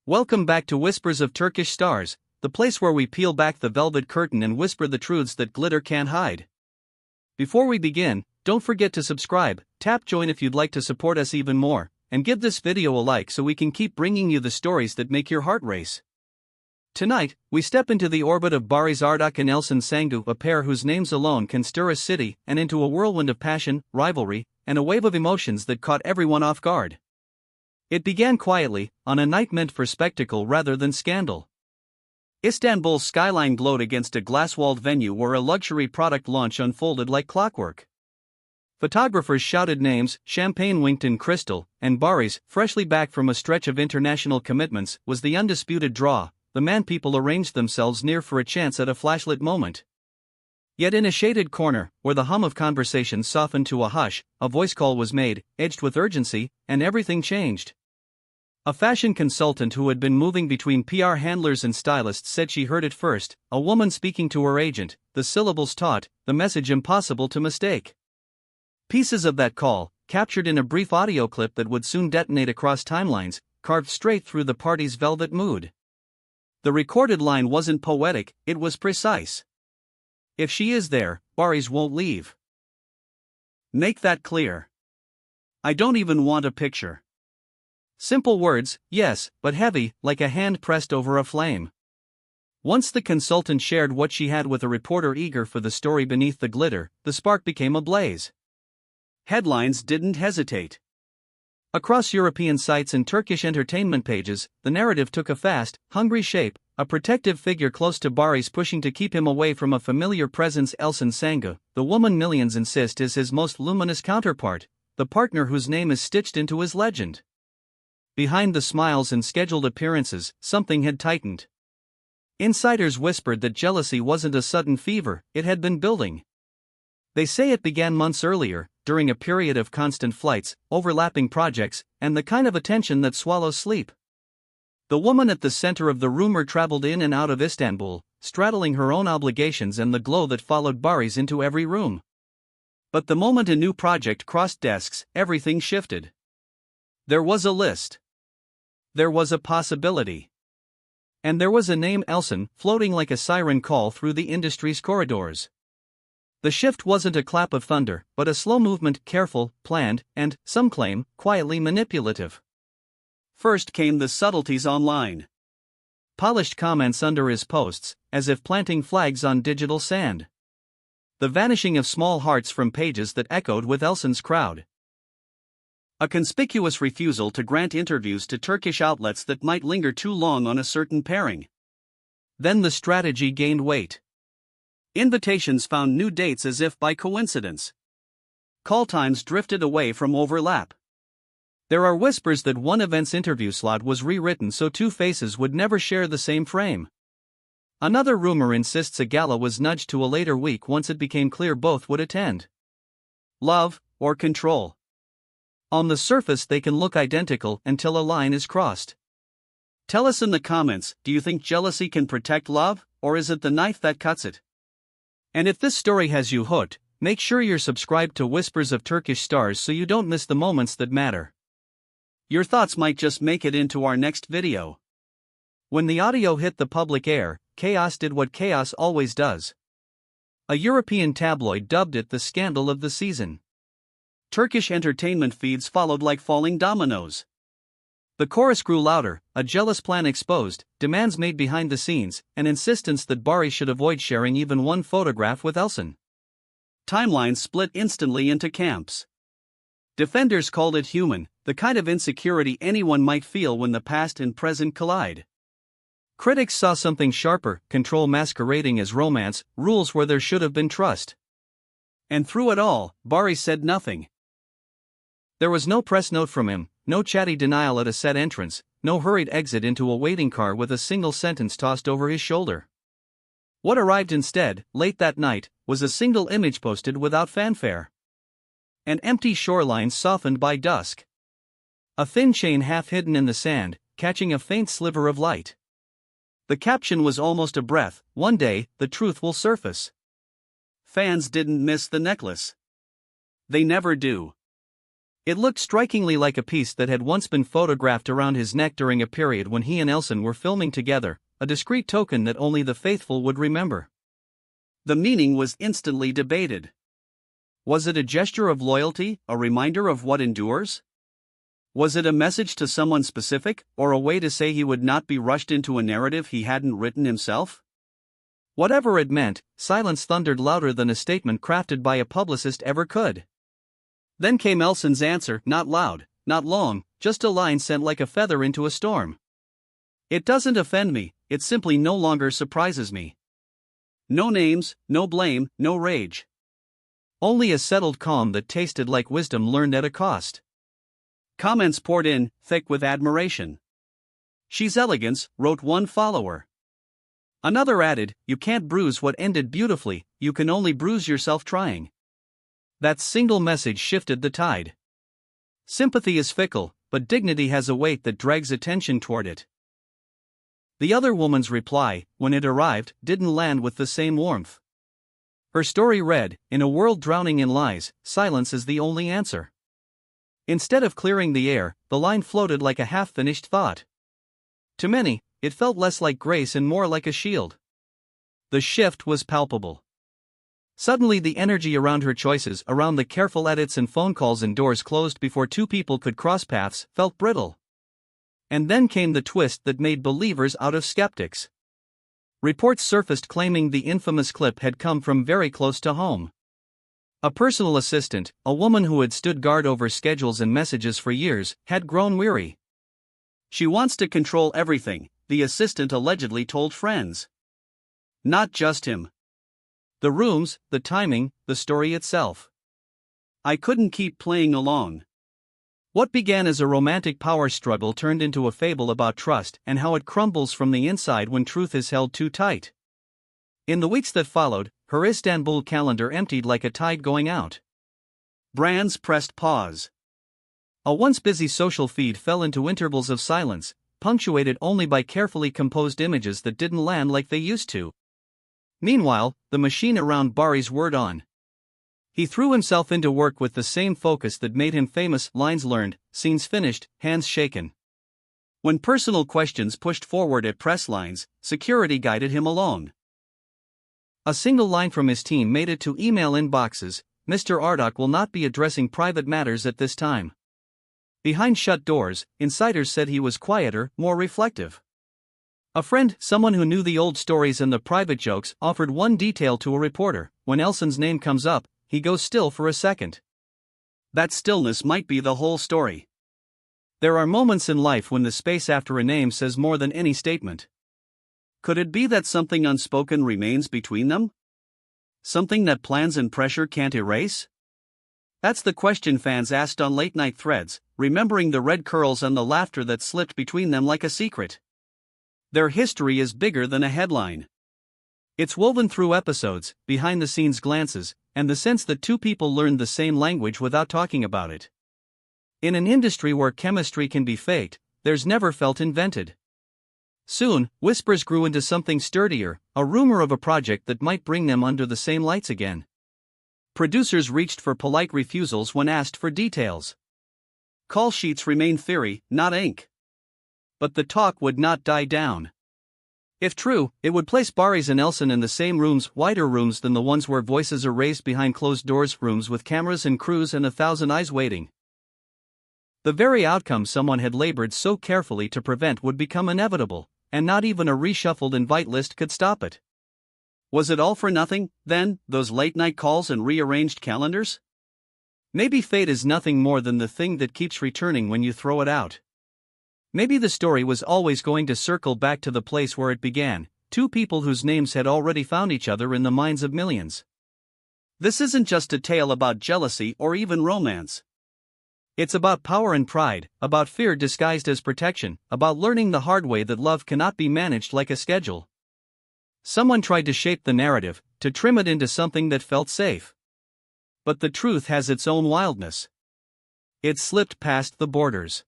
Welcome back to Whispers of Turkish Stars, the place where we peel back the velvet curtain and whisper the truths that glitter can't hide. Before we begin, don't forget to subscribe, tap join if you'd like to support us even more, and give this video a like so we can keep bringing you the stories that make your heart race. Tonight, we step into the orbit of Barış Arduç and Elçin Sangu, a pair whose names alone can stir a city, and into a whirlwind of passion, rivalry, and a wave of emotions that caught everyone off guard. It began quietly, on a night meant for spectacle rather than scandal. Istanbul's skyline glowed against a glass-walled venue where a luxury product launch unfolded like clockwork. Photographers shouted names, champagne winked in crystal, and Barış, freshly back from a stretch of international commitments, was the undisputed draw, the man people arranged themselves near for a chance at a flashlit moment. Yet in a shaded corner, where the hum of conversation softened to a hush, a voice call was made, edged with urgency, and everything changed. A fashion consultant who had been moving between PR handlers and stylists said she heard it first, a woman speaking to her agent, the syllables taut, the message impossible to mistake. Pieces of that call, captured in a brief audio clip that would soon detonate across timelines, carved straight through the party's velvet mood. The recorded line wasn't poetic, it was precise. If she is there, Barış won't leave. Make that clear. I don't even want a picture. Simple words, yes, but heavy, like a hand pressed over a flame. Once the consultant shared what she had with a reporter eager for the story beneath the glitter, the spark became ablaze. Headlines didn't hesitate. Across European sites and Turkish entertainment pages, the narrative took a fast, hungry shape, a protective figure close to Barış pushing to keep him away from a familiar presence. Elçin Sangu, the woman millions insist is his most luminous counterpart, the partner whose name is stitched into his legend. Behind the smiles and scheduled appearances, something had tightened. Insiders whispered that jealousy wasn't a sudden fever, it had been building. They say it began months earlier, during a period of constant flights, overlapping projects, and the kind of attention that swallows sleep. The woman at the center of the rumor traveled in and out of Istanbul, straddling her own obligations and the glow that followed Barış into every room. But the moment a new project crossed desks, everything shifted. There was a list. There was a possibility. And there was a name, Elçin, floating like a siren call through the industry's corridors. The shift wasn't a clap of thunder, but a slow movement, careful, planned, and, some claim, quietly manipulative. First came the subtleties online. Polished comments under his posts, as if planting flags on digital sand. The vanishing of small hearts from pages that echoed with Elçin's crowd. A conspicuous refusal to grant interviews to Turkish outlets that might linger too long on a certain pairing. Then the strategy gained weight. Invitations found new dates as if by coincidence. Call times drifted away from overlap. There are whispers that one event's interview slot was rewritten so two faces would never share the same frame. Another rumor insists a gala was nudged to a later week once it became clear both would attend. Love, or control? On the surface they can look identical until a line is crossed. Tell us in the comments, do you think jealousy can protect love, or is it the knife that cuts it? And if this story has you hooked, make sure you're subscribed to Whispers of Turkish Stars so you don't miss the moments that matter. Your thoughts might just make it into our next video. When the audio hit the public air, chaos did what chaos always does. A European tabloid dubbed it the scandal of the season. Turkish entertainment feeds followed like falling dominoes. The chorus grew louder, a jealous plan exposed, demands made behind the scenes, an insistence that Barış should avoid sharing even one photograph with Elçin. Timelines split instantly into camps. Defenders called it human, the kind of insecurity anyone might feel when the past and present collide. Critics saw something sharper, control masquerading as romance, rules where there should have been trust. And through it all, Barış said nothing. There was no press note from him, no chatty denial at a set entrance, no hurried exit into a waiting car with a single sentence tossed over his shoulder. What arrived instead, late that night, was a single image posted without fanfare. An empty shoreline softened by dusk. A thin chain half hidden in the sand, catching a faint sliver of light. The caption was almost a breath, "One day, the truth will surface." Fans didn't miss the necklace. They never do. It looked strikingly like a piece that had once been photographed around his neck during a period when he and Elçin were filming together, a discreet token that only the faithful would remember. The meaning was instantly debated. Was it a gesture of loyalty, a reminder of what endures? Was it a message to someone specific, or a way to say he would not be rushed into a narrative he hadn't written himself? Whatever it meant, silence thundered louder than a statement crafted by a publicist ever could. Then came Elçin's answer, not loud, not long, just a line sent like a feather into a storm. It doesn't offend me, it simply no longer surprises me. No names, no blame, no rage. Only a settled calm that tasted like wisdom learned at a cost. Comments poured in, thick with admiration. "She's elegance," wrote one follower. Another added, "You can't bruise what ended beautifully, you can only bruise yourself trying." That single message shifted the tide. Sympathy is fickle, but dignity has a weight that drags attention toward it. The other woman's reply, when it arrived, didn't land with the same warmth. Her story read, "In a world drowning in lies, silence is the only answer." Instead of clearing the air, the line floated like a half-finished thought. To many, it felt less like grace and more like a shield. The shift was palpable. Suddenly the energy around her choices, around the careful edits and phone calls and doors closed before two people could cross paths, felt brittle. And then came the twist that made believers out of skeptics. Reports surfaced claiming the infamous clip had come from very close to home. A personal assistant, a woman who had stood guard over schedules and messages for years, had grown weary. "She wants to control everything," the assistant allegedly told friends. Not just him. The rooms, the timing, the story itself. "I couldn't keep playing along." What began as a romantic power struggle turned into a fable about trust and how it crumbles from the inside when truth is held too tight. In the weeks that followed, her Istanbul calendar emptied like a tide going out. Brands pressed pause. A once busy social feed fell into intervals of silence, punctuated only by carefully composed images that didn't land like they used to. Meanwhile, the machine around Barış whirred on. He threw himself into work with the same focus that made him famous, lines learned, scenes finished, hands shaken. When personal questions pushed forward at press lines, security guided him along. A single line from his team made it to email inboxes: "Mr. Ardak will not be addressing private matters at this time." Behind shut doors, insiders said he was quieter, more reflective. A friend, someone who knew the old stories and the private jokes, offered one detail to a reporter: when Elçin's name comes up, he goes still for a second. That stillness might be the whole story. There are moments in life when the space after a name says more than any statement. Could it be that something unspoken remains between them? Something that plans and pressure can't erase? That's the question fans asked on late-night threads, remembering the red curls and the laughter that slipped between them like a secret. Their history is bigger than a headline. It's woven through episodes, behind-the-scenes glances, and the sense that two people learned the same language without talking about it. In an industry where chemistry can be faked, theirs never felt invented. Soon, whispers grew into something sturdier, a rumor of a project that might bring them under the same lights again. Producers reached for polite refusals when asked for details. Call sheets remained theory, not ink. But the talk would not die down. If true, it would place Barış and Elçin in the same rooms, wider rooms than the ones where voices are raised behind closed doors, rooms with cameras and crews and 1,000 eyes waiting. The very outcome someone had labored so carefully to prevent would become inevitable, and not even a reshuffled invite list could stop it. Was it all for nothing, then, those late-night calls and rearranged calendars? Maybe fate is nothing more than the thing that keeps returning when you throw it out. Maybe the story was always going to circle back to the place where it began, two people whose names had already found each other in the minds of millions. This isn't just a tale about jealousy or even romance. It's about power and pride, about fear disguised as protection, about learning the hard way that love cannot be managed like a schedule. Someone tried to shape the narrative, to trim it into something that felt safe. But the truth has its own wildness. It slipped past the borders.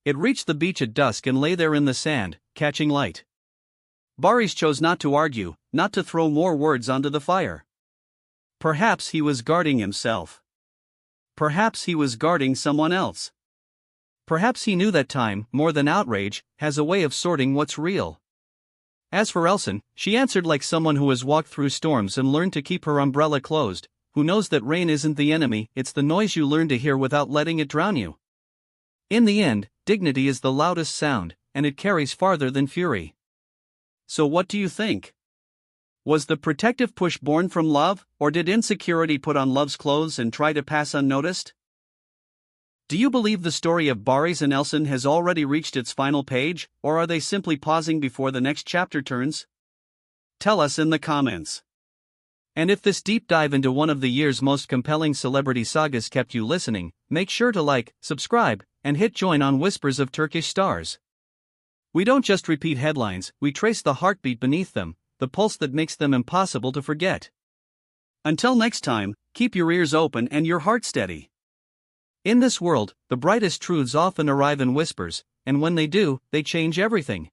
It reached the beach at dusk and lay there in the sand, catching light. Barış chose not to argue, not to throw more words onto the fire. Perhaps he was guarding himself. Perhaps he was guarding someone else. Perhaps he knew that time, more than outrage, has a way of sorting what's real. As for Elçin, she answered like someone who has walked through storms and learned to keep her umbrella closed, who knows that rain isn't the enemy, it's the noise you learn to hear without letting it drown you. In the end, dignity is the loudest sound, and it carries farther than fury. So what do you think? Was the protective push born from love, or did insecurity put on love's clothes and try to pass unnoticed? Do you believe the story of Barış and Elçin has already reached its final page, or are they simply pausing before the next chapter turns? Tell us in the comments. And if this deep dive into one of the year's most compelling celebrity sagas kept you listening, make sure to like, subscribe, and hit join on Whispers of Turkish Stars. We don't just repeat headlines, we trace the heartbeat beneath them, the pulse that makes them impossible to forget. Until next time, keep your ears open and your heart steady. In this world, the brightest truths often arrive in whispers, and when they do, they change everything.